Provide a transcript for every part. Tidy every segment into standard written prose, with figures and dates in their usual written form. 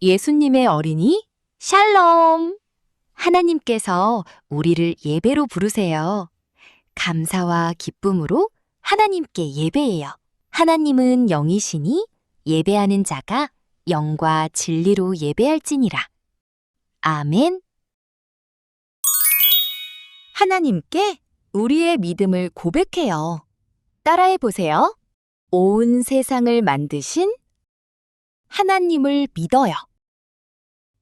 예수님의 어린이 샬롬! 하나님께서 우리를 예배로 부르세요. 감사와 기쁨으로 하나님께 예배해요. 하나님은 영이시니 예배하는 자가 영과 진리로 예배할지니라. 아멘. 하나님께 우리의 믿음을 고백해요. 따라해 보세요. 온 세상을 만드신 하나님을 믿어요.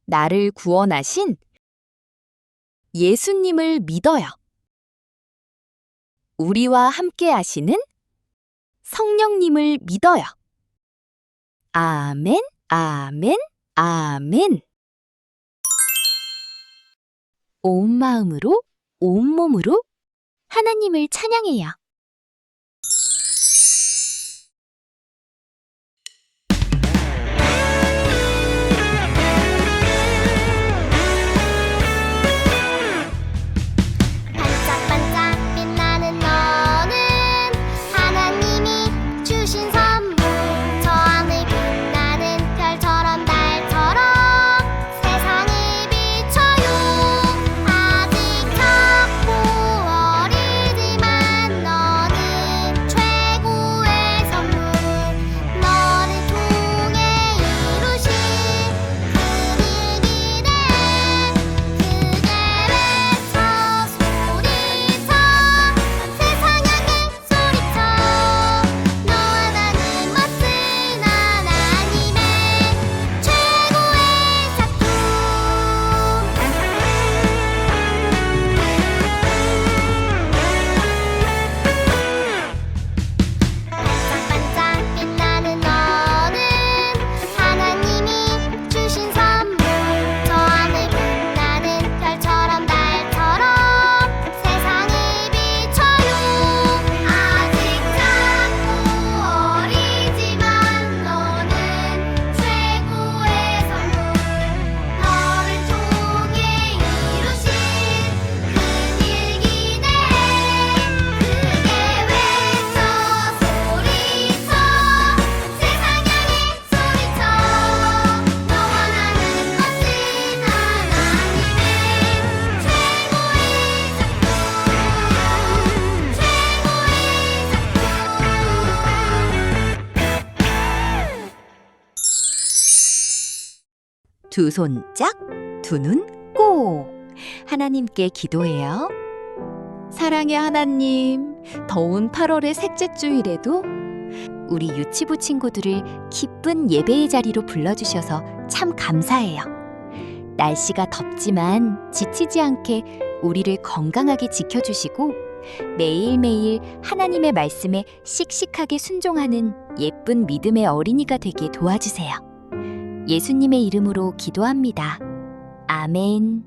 나를 구원하신 예수님을 믿어요. 우리와 함께 하시는 성령님을 믿어요. 아멘, 아멘, 아멘. 온 마음으로, 온 몸으로 하나님을 찬양해요. 반짝반짝 빛나는 너는 하나님이 주신 선물. 저 하늘 빛나는 별처럼 달처럼 세상을 비춰요. 아직 작고 어리지만 너는 최고의 선물. 너를 통해 이루신 큰 일 기대해. 크게 외쳐 소리쳐 세상 향해 소리쳐. 너와 나는 멋진 하나님의 최고의 작품. 반짝반짝 빛나는 너는 하나님이 주신 선물. 저 하늘 빛나는 별처럼 달처럼 세상을 비춰요. 아직 작고 어리지만 너는 최고의 선물. 너를 통해 이루신 큰 일 기대해. 크게 외쳐 소리쳐 세상 향해 소리쳐. 너와 나는 멋진 하나님의 최고의 작품. 두 손 짝, 두 눈 꼭. 하나님께 기도해요. 사랑의 하나님, 더운 8월의 셋째 주일에도 우리 유치부 친구들을 기쁜 예배의 자리로 불러주셔서 참 감사해요. 날씨가 덥지만 지치지 않게 우리를 건강하게 지켜주시고 매일매일 하나님의 말씀에 씩씩하게 순종하는 예쁜 믿음의 어린이가 되게 도와주세요. 예수님의 이름으로 기도합니다. 아멘.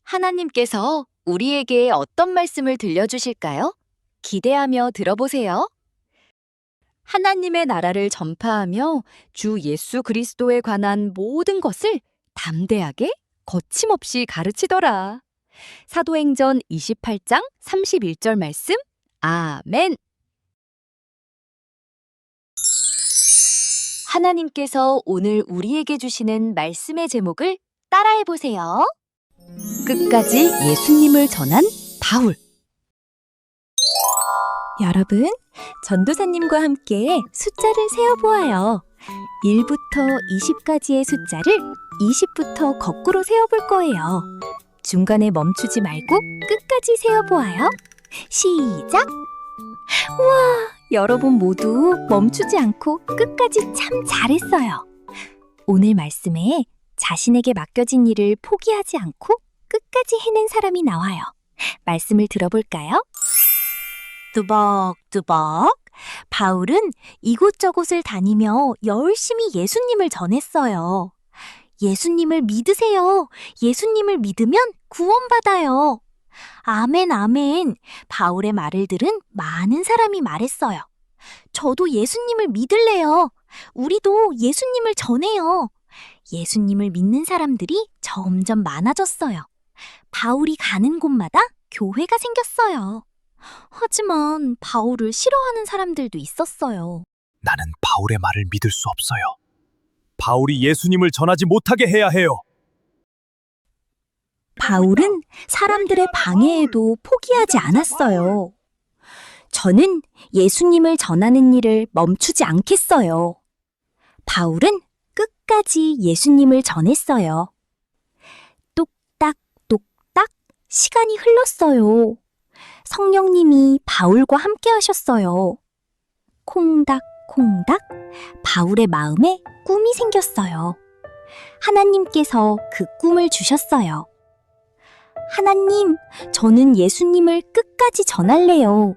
하나님께서 우리에게 어떤 말씀을 들려주실까요? 기대하며 들어보세요. 하나님의 나라를 전파하며 주 예수 그리스도에 관한 모든 것을 담대하게 거침없이 가르치더라. 사도행전 28장 31절 말씀. 아멘. 하나님께서 오늘 우리에게 주시는 말씀의 제목을 따라해 보세요. 끝까지 예수님을 전한 바울. 여러분, 전도사님과 함께 숫자를 세어보아요. 1부터 20까지의 숫자를 20부터 거꾸로 세어볼 거예요. 중간에 멈추지 말고 끝까지 세어보아요. 시작! 우와, 여러분 모두 멈추지 않고 끝까지 참 잘했어요. 오늘 말씀에 자신에게 맡겨진 일을 포기하지 않고 끝까지 해낸 사람이 나와요. 말씀을 들어볼까요? 뚜벅뚜벅. 바울은 이곳저곳을 다니며 열심히 예수님을 전했어요. 예수님을 믿으세요. 예수님을 믿으면 구원받아요. 아멘, 아멘. 바울의 말을 들은 많은 사람이 말했어요. 저도 예수님을 믿을래요. 우리도 예수님을 전해요. 예수님을 믿는 사람들이 점점 많아졌어요. 바울이 가는 곳마다 교회가 생겼어요. 하지만 바울을 싫어하는 사람들도 있었어요. 나는 바울의 말을 믿을 수 없어요. 바울이 예수님을 전하지 못하게 해야 해요. 바울은 사람들의 방해에도 포기하지 않았어요. 저는 예수님을 전하는 일을 멈추지 않겠어요. 바울은 끝까지 예수님을 전했어요. 똑딱, 똑딱 시간이 흘렀어요. 성령님이 바울과 함께 하셨어요. 콩닥, 콩닥 바울의 마음에 꿈이 생겼어요. 하나님께서 그 꿈을 주셨어요. 하나님, 저는 예수님을 끝까지 전할래요.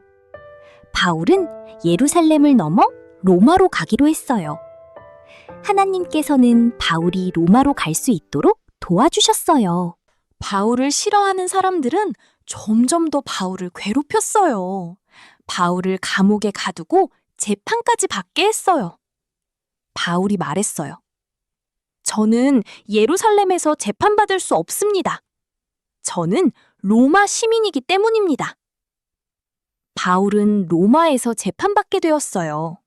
바울은 예루살렘을 넘어 로마로 가기로 했어요. 하나님께서는 바울이 로마로 갈 수 있도록 도와주셨어요. 바울을 싫어하는 사람들은 점점 더 바울을 괴롭혔어요. 바울을 감옥에 가두고 재판까지 받게 했어요. 바울이 말했어요. 저는 예루살렘에서 재판받을 수 없습니다. 저는 로마 시민이기 때문입니다. 바울은 로마에서 재판받게 되었어요.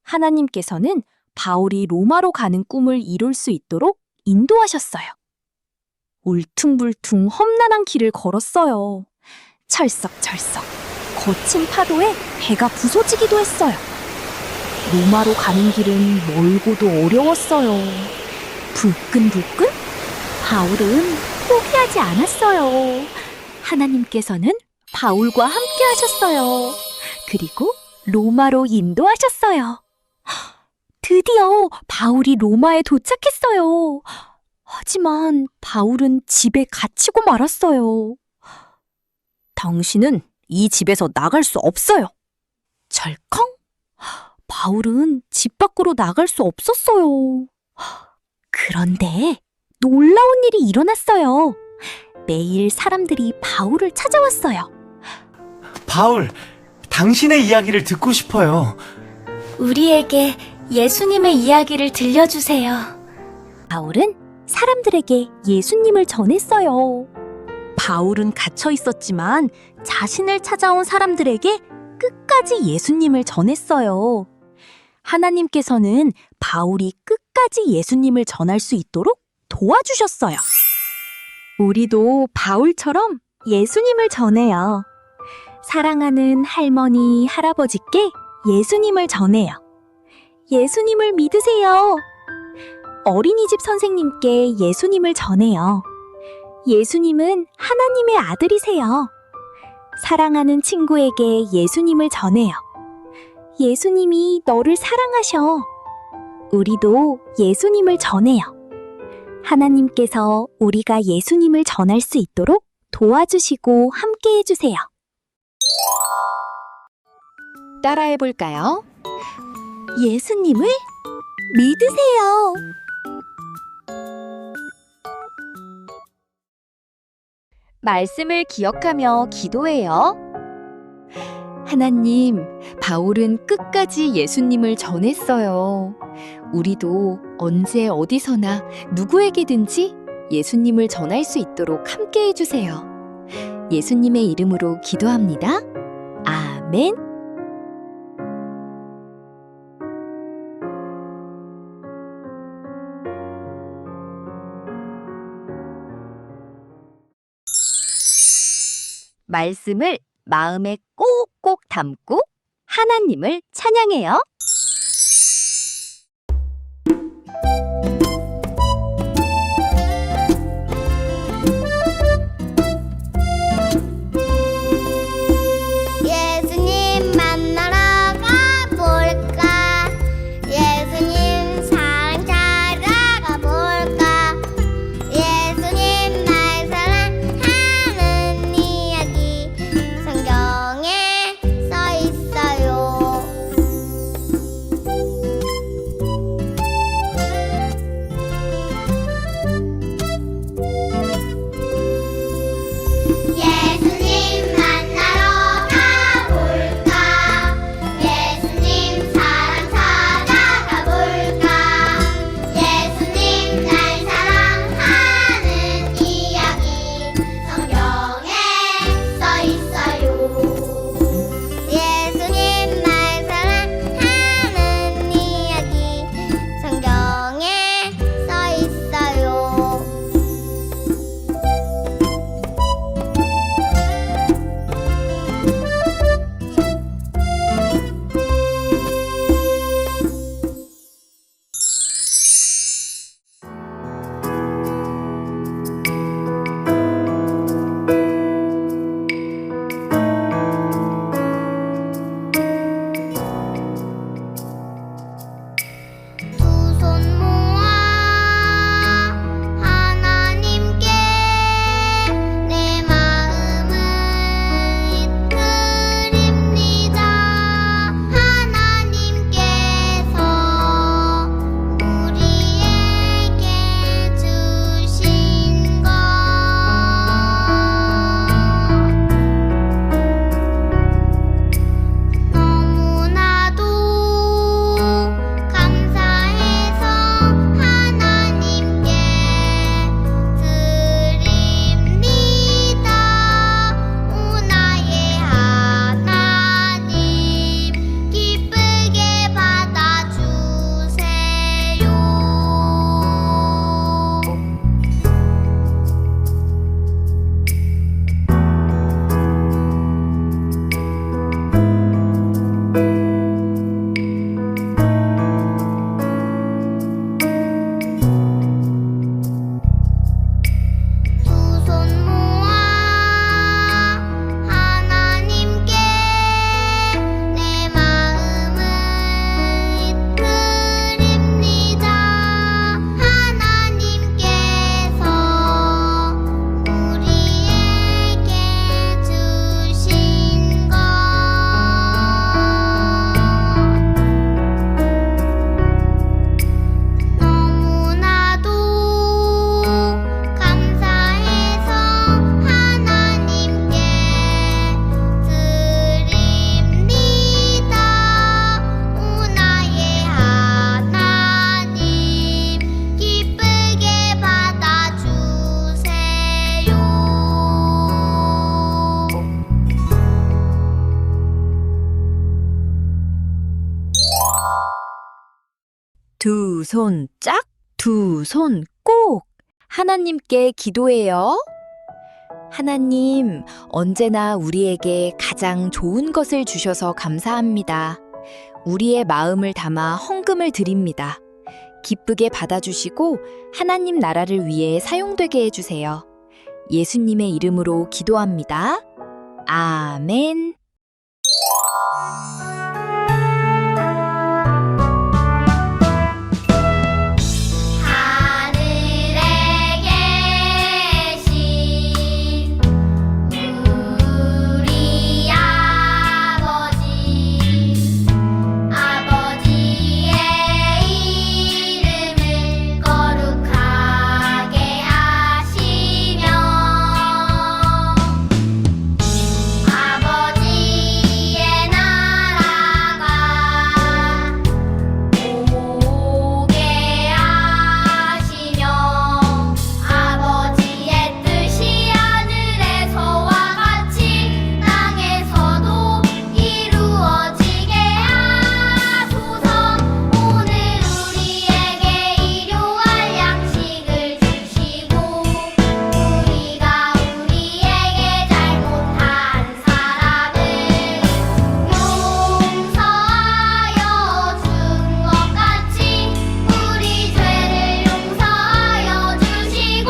하나님께서는 바울이 로마로 가는 꿈을 이룰 수 있도록 인도하셨어요. 울퉁불퉁 험난한 길을 걸었어요. 철썩철썩 거친 파도에 배가 부서지기도 했어요. 로마로 가는 길은 멀고도 어려웠어요. 불끈불끈 바울은 포기하지 않았어요. 하나님께서는 바울과 함께 하셨어요. 그리고 로마로 인도하셨어요. 드디어 바울이 로마에 도착했어요. 하지만 바울은 집에 갇히고 말았어요. 당신은 이 집에서 나갈 수 없어요. 절컹? 바울은 집 밖으로 나갈 수 없었어요. 그런데 놀라운 일이 일어났어요. 매일 사람들이 바울을 찾아왔어요. 바울, 당신의 이야기를 듣고 싶어요. 우리에게 예수님의 이야기를 들려주세요. 바울은 사람들에게 예수님을 전했어요. 바울은 갇혀 있었지만 자신을 찾아온 사람들에게 끝까지 예수님을 전했어요. 하나님께서는 바울이 끝까지 예수님을 전할 수 있도록 도와주셨어요. 우리도 바울처럼 예수님을 전해요. 사랑하는 할머니, 할아버지께 예수님을 전해요. 예수님을 믿으세요. 어린이집 선생님께 예수님을 전해요. 예수님은 하나님의 아들이세요. 사랑하는 친구에게 예수님을 전해요. 예수님이 너를 사랑하셔. 우리도 예수님을 전해요. 하나님께서 우리가 예수님을 전할 수 있도록 도와주시고 함께 해주세요. 따라해 볼까요? 예수님을 믿으세요. 말씀을 기억하며 기도해요. 하나님, 바울은 끝까지 예수님을 전했어요. 우리도 언제 어디서나 누구에게든지 예수님을 전할 수 있도록 함께 해주세요. 예수님의 이름으로 기도합니다. 아멘. 말씀을 마음에 꼭꼭 담고 하나님을 찬양해요. 예수님 만나러 가볼까? 예수님 사랑 찾아가 볼까? 예수님 날 사랑하는 이야기 성경에 써 있어요. 두 손 짝, 두 손 꼭. 하나님께 기도해요. 하나님, 언제나 우리에게 가장 좋은 것을 주셔서 감사합니다. 우리의 마음을 담아 헌금을 드립니다. 기쁘게 받아주시고 하나님 나라를 위해 사용되게 해주세요. 예수님의 이름으로 기도합니다. 아멘. 하늘에 계신 우리 아버지의 이름을 거룩하게 하시며 아버지의 나라가 오게 하시며 아버지의 뜻이 하늘에서와 같이 땅에서도 이루어지게 하소서. 오늘 우리에게 일용할 양식을 주시고 우리가 우리에게 잘못한 사람을 용서하여 준 것 같이 우리 죄를 용서하여 주시고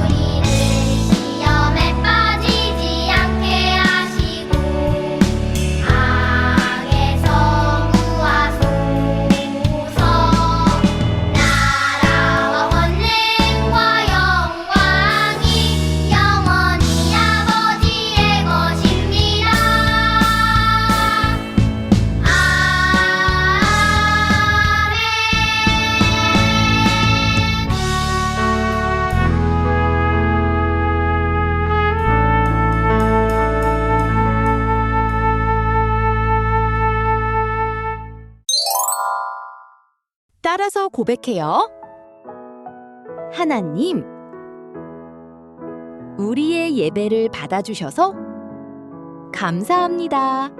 우리를 시험에 빠지지 않게 하시고 악에서 구하소서. 나라와 권능과 영광이 영원히 아버지의 것입니다. 따라서 고백해요. 하나님, 우리의 예배를 받아주셔서 감사합니다.